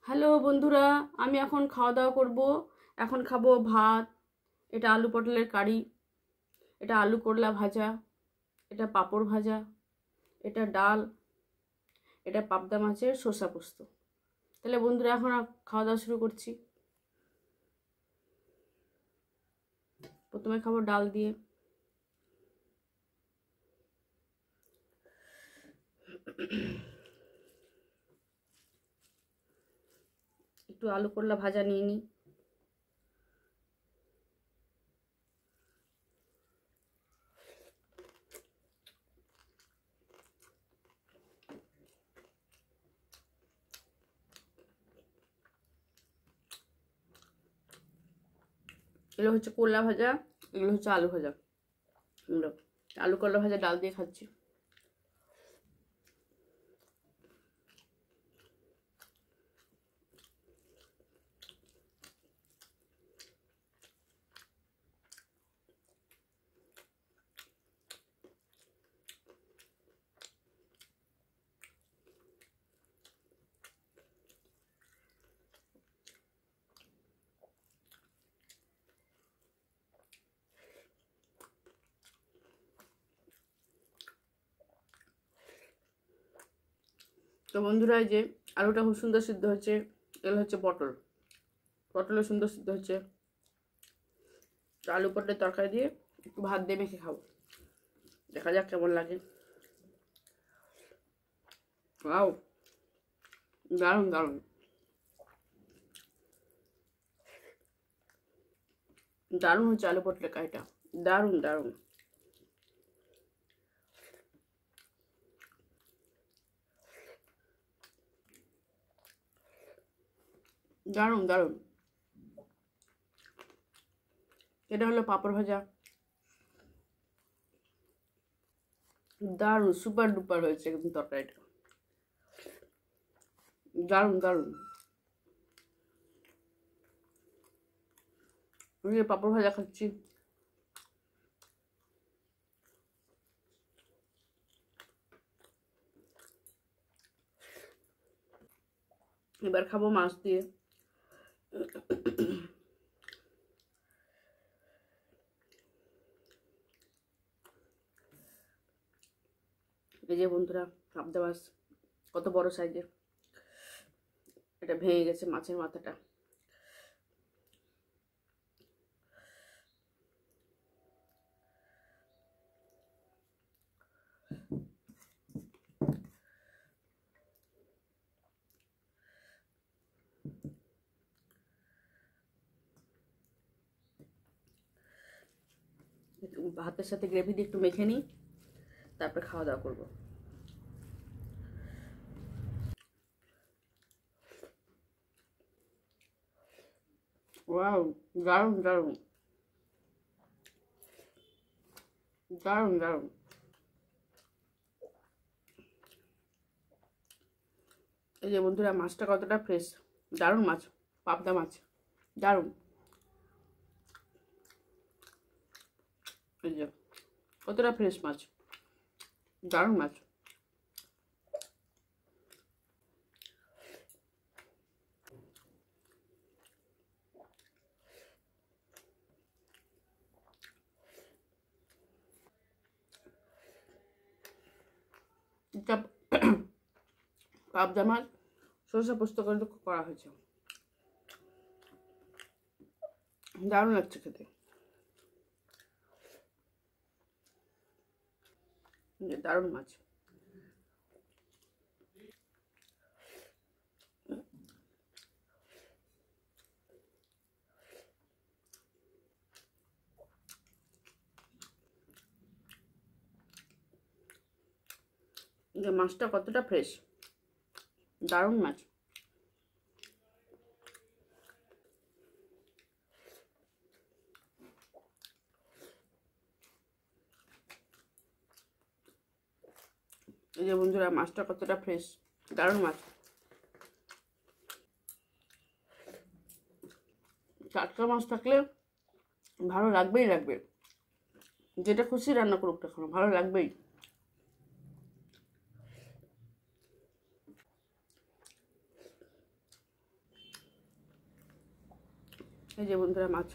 Hello বন্ধুরা, আমি এখন খাওয়া দাওয়া করব। এখন খাবো ভাত, এটা আলু পটলের কারি, এটা আলু করলা ভাজা, এটা পাঁপড় ভাজা, এটা ডাল, এটা পাবদা মাছের শসা পোস্ত। তাহলে বন্ধুরা এখন খাওয়া দাওয়া শুরু করছি। প্রথমে খাবো ডাল দিয়ে। একটু আলু করলা ভাজা নিয়ে নিই। এগুলো হচ্ছে করলা ভাজা, এগুলো হচ্ছে আলু ভাজা। আলু করলা ভাজা ডাল দিয়ে খাচ্ছি। তো বন্ধুরা, এই যে আলুটা খুব সুন্দর সিদ্ধ হচ্ছে। এগুলো হচ্ছে পটল, পটলও সুন্দর সিদ্ধ হচ্ছে। আলু পটলের তরকারি দিয়ে একটু ভাত দিয়ে মেখে খাবো, দেখা যাক কেমন লাগে। ওয়াও, দারুণ দারুণ দারুণ হচ্ছে আলু পটলের কারিটা, দারুণ দারুণ। দারুণ দারুণ। এটা হলো পাঁপড় ভাজা, দারুণ সুপার ডুপার হয়েছে একদম তরকারিটা, দারুণ দারুণ। আমি পাঁপড় ভাজা খাচ্ছি। এবার খাবো মাছ দিয়ে। এই যে বন্ধুরা, পাবদা মাছ কত বড় সাইজের, এটা ভেঙে গেছে মাছের মাথাটা। ভাতের সাথে গ্রেভি দিয়ে একটু মেখে নিই, তারপরে খাওয়া দাওয়া করবো। ওয়াও, দারুণ দারুণ দারুণ দারুণ। এই যে বন্ধুরা, মাছটা কতটা ফ্রেশ, দারুণ মাছ, পাবদা মাছ, দারুণ। এই যে কতটা ফ্রেশ মাছ, দারুণ মাছ। এটা পাবদা মাছ সরষে পোস্ত করে করা হয়েছে, দারুণ লাগছে খেতে। দারুণ মাছ। মাছটা কতটা ফ্রেশ, দারুণ মাছ। এই যে বন্ধুরা, মাছটা কতটা ফ্রেশ, দারুণ মাছ। টাটকা মাছ থাকলে ভালো লাগবেই লাগবে, যেটা খুশি রান্না করুক তখন ভালো লাগবেই। এই যে বন্ধুরা মাছ,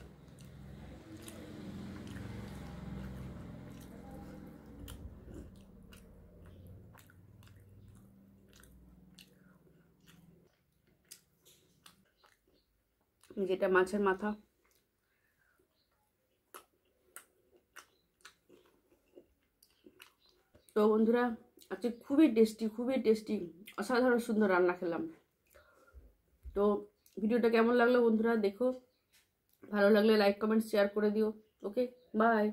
যেটা মাছের মাথা। তো বন্ধুরা আজকে খুবই টেস্টি অসাধারণ সুন্দর রান্না খেলাম। তো ভিডিওটা কেমন লাগলো বন্ধুরা দেখো, ভালো লাগলে লাইক কমেন্ট শেয়ার করে দিও। ওকে, বাই।